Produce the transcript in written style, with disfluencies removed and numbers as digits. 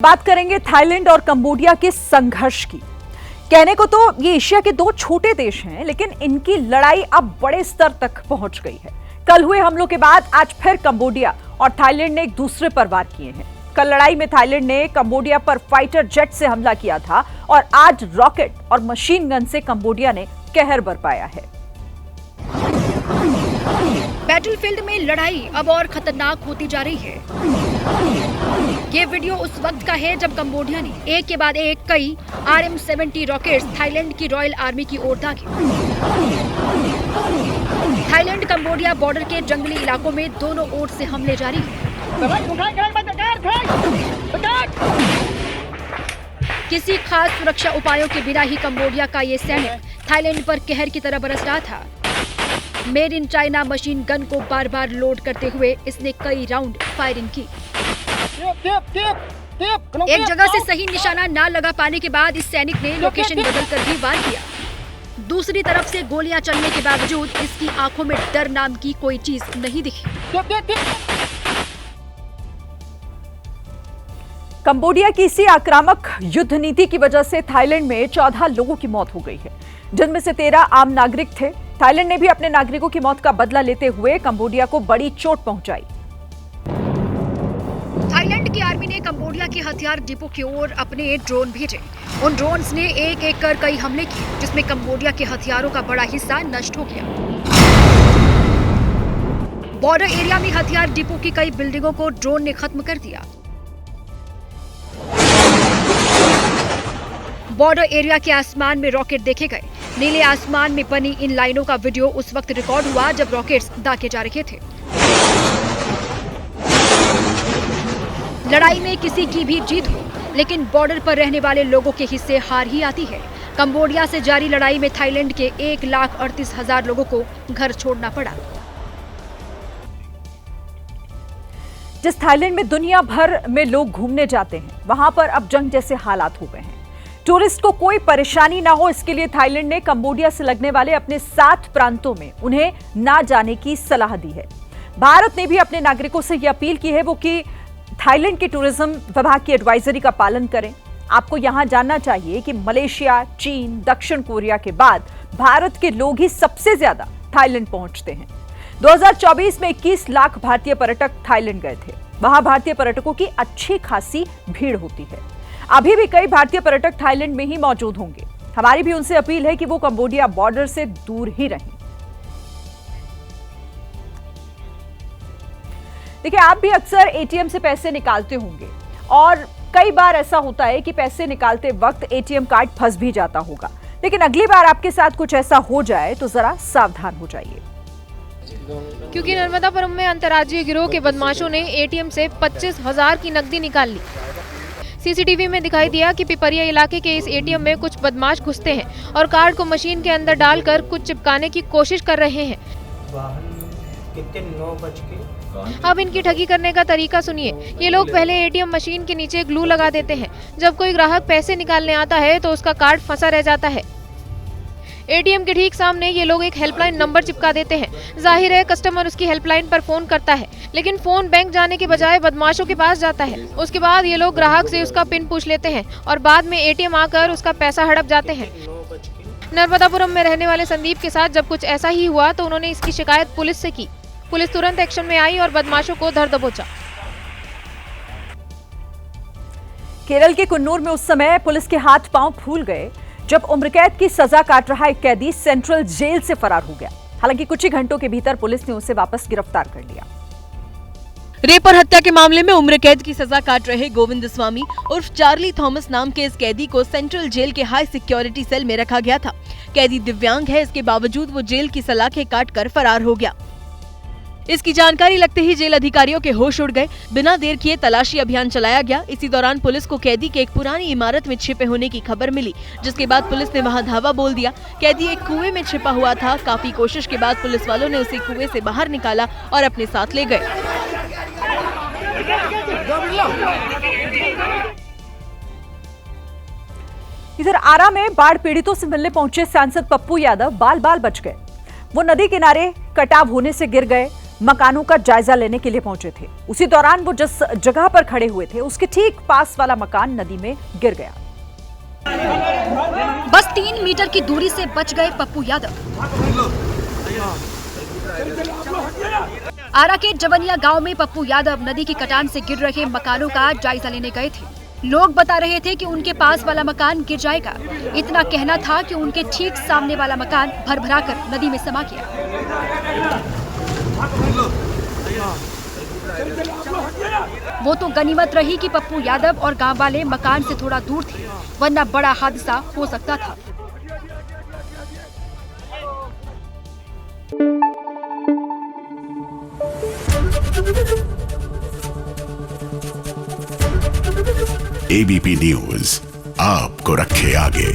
बात करेंगे थाईलैंड और कंबोडिया के संघर्ष की। कहने को तो ये एशिया के दो छोटे देश हैं, लेकिन इनकी लड़ाई अब बड़े स्तर तक पहुंच गई है। कल हुए हमलों के बाद आज फिर कंबोडिया और थाईलैंड ने एक दूसरे पर वार किए हैं। कल लड़ाई में थाईलैंड ने कंबोडिया पर फाइटर जेट से हमला किया था और आज रॉकेट और मशीन गन से कंबोडिया ने कहर बरपाया है। बैटलफील्ड में लड़ाई अब और खतरनाक होती जा रही है। ये वीडियो उस वक्त का है जब कंबोडिया ने एक के बाद एक कई RM-70 रॉकेट्स थाईलैंड की रॉयल आर्मी की ओर दागे। थाईलैंड कंबोडिया बॉर्डर के जंगली इलाकों में दोनों ओर से हमले जारी हैं। किसी खास सुरक्षा उपायों के बिना ही कंबोडिया का ये सैनिक थाईलैंड पर कहर की तरह बरस रहा था। Made in China machine gun को बार बार लोड करते हुए इसने कई राउंड फायरिंग की। एक जगह से सही निशाना न लगा पाने के बाद इस सैनिक ने लोकेशन बदलकर भी वार किया। दूसरी तरफ से गोलियां चलने के बावजूद इसकी आंखों में डर नाम की कोई चीज नहीं दिखी। कंबोडिया की इसी आक्रामक युद्ध नीति की वजह से थाईलैंड में 14 लोगों की मौत हो गई है, जिनमें से 13 आम नागरिक थे। थाईलैंड ने भी अपने नागरिकों की मौत का बदला लेते हुए कंबोडिया को बड़ी चोट पहुंचाई। थाईलैंड की आर्मी ने कंबोडिया के हथियार डिपो की ओर अपने ड्रोन भेजे। उन ड्रोन्स ने एक एक कर कई हमले किए, जिसमें कंबोडिया के हथियारों का बड़ा हिस्सा नष्ट हो गया। बॉर्डर एरिया में हथियार डिपो की कई बिल्डिंगों को ड्रोन ने खत्म कर दिया। बॉर्डर एरिया के आसमान में रॉकेट देखे गए। नीले आसमान में बनी इन लाइनों का वीडियो उस वक्त रिकॉर्ड हुआ जब रॉकेट्स दागे जा रहे थे। लड़ाई में किसी की भी जीत हो, लेकिन बॉर्डर पर रहने वाले लोगों के हिस्से हार ही आती है। कंबोडिया से जारी लड़ाई में थाईलैंड के 1,38,000 लोगों को घर छोड़ना पड़ा। जिस थाईलैंड में दुनिया भर में लोग घूमने जाते हैं, वहां पर अब जंग जैसे हालात हो गए हैं। टूरिस्ट को कोई परेशानी ना हो, इसके लिए थाईलैंड ने कंबोडिया से लगने वाले अपने 7 प्रांतों में उन्हें ना जाने की सलाह दी है। भारत ने भी अपने नागरिकों से यह अपील की है वो कि थाईलैंड के टूरिज्म विभाग की एडवाइजरी का पालन करें। आपको यहां जानना चाहिए कि मलेशिया, चीन, दक्षिण कोरिया के बाद भारत के लोग ही सबसे ज्यादा थाईलैंड पहुंचते हैं। 2024 में 21 लाख भारतीय पर्यटक थाईलैंड गए थे। वहां भारतीय पर्यटकों की अच्छी खासी भीड़ होती है। अभी भी कई भारतीय पर्यटक थाईलैंड में ही मौजूद होंगे। हमारी भी उनसे अपील है कि वो कंबोडिया बॉर्डर से दूर ही रहें। देखिए, आप भी अक्सर एटीएम से पैसे निकालते होंगे और कई बार ऐसा होता है कि पैसे निकालते वक्त एटीएम कार्ड फंस भी जाता होगा। लेकिन अगली बार आपके साथ कुछ ऐसा हो जाए तो जरा सावधान हो जाइए, क्योंकि नर्मदापुरम में अंतर्राज्यीय गिरोह के बदमाशों ने एटीएम से 25,000 की नकदी निकाल ली। सीसीटीवी में दिखाई दिया कि पिपरिया इलाके के इस एटीएम में कुछ बदमाश घुसते हैं और कार्ड को मशीन के अंदर डालकर कुछ चिपकाने की कोशिश कर रहे हैं। अब इनकी ठगी करने का तरीका सुनिए। ये लोग पहले एटीएम मशीन के नीचे ग्लू लगा देते हैं। जब कोई ग्राहक पैसे निकालने आता है तो उसका कार्ड फंसा रह जाता है। एटीएम के ठीक सामने ये लोग एक हेल्पलाइन नंबर चिपका देते हैं। जाहिर है कस्टमर उसकी हेल्पलाइन पर फोन करता है, लेकिन फोन बैंक जाने के बजाय बदमाशों के पास जाता है। उसके बाद ये लोग ग्राहक से उसका पिन पूछ लेते हैं और बाद में एटीएम आकर उसका पैसा हड़प जाते हैं। नर्मदापुरम में रहने वाले संदीप के साथ जब कुछ ऐसा ही हुआ तो उन्होंने इसकी शिकायत पुलिस से की। पुलिस तुरंत एक्शन में आई और बदमाशों को धर दबोचा। केरल के कुन्नूर में उस समय पुलिस के हाथ पांव फूल गए जब उम्रकैद की सजा काट रहा एक कैदी सेंट्रल जेल से फरार हो गया। हालांकि कुछ ही घंटों के भीतर पुलिस ने उसे वापस गिरफ्तार कर लिया। रेप और हत्या के मामले में उम्र कैद की सजा काट रहे गोविंद स्वामी उर्फ चार्ली थॉमस नाम के इस कैदी को सेंट्रल जेल के हाई सिक्योरिटी सेल में रखा गया था। कैदी दिव्यांग है, इसके बावजूद वो जेल की सलाखें काटकर फरार हो गया। इसकी जानकारी लगते ही जेल अधिकारियों के होश उड़ गए। बिना देर किए तलाशी अभियान चलाया गया। इसी दौरान पुलिस को कैदी के एक पुरानी इमारत में छिपे होने की खबर मिली, जिसके बाद पुलिस ने वहां धावा बोल दिया। कैदी एक कुएं में छिपा हुआ था। काफी कोशिश के बाद पुलिस वालों ने उसे कुएं से बाहर निकाला और अपने साथ ले गए। इधर आरा में बाढ़ पीड़ितों से मिलने पहुंचे सांसद पप्पू यादव बाल बाल बच गए। वो नदी किनारे कटाव होने से गिर गए। मकानों का जायजा लेने के लिए पहुंचे थे। उसी दौरान वो जिस जगह पर खड़े हुए थे उसके ठीक पास वाला मकान नदी में गिर गया। बस 3 मीटर की दूरी से बच गए पप्पू यादव। आरा के जवनिया गांव में पप्पू यादव नदी की कटान से गिर रहे मकानों का जायजा लेने गए थे। लोग बता रहे थे कि उनके पास वाला मकान गिर जाएगा। इतना कहना था कि उनके ठीक सामने वाला मकान भरभरा कर नदी में समा गया। वो तो गनीमत रही कि पप्पू यादव और गांव वाले मकान से थोड़ा दूर थे, वरना बड़ा हादसा हो सकता था। एबीपी न्यूज आपको रखे आगे।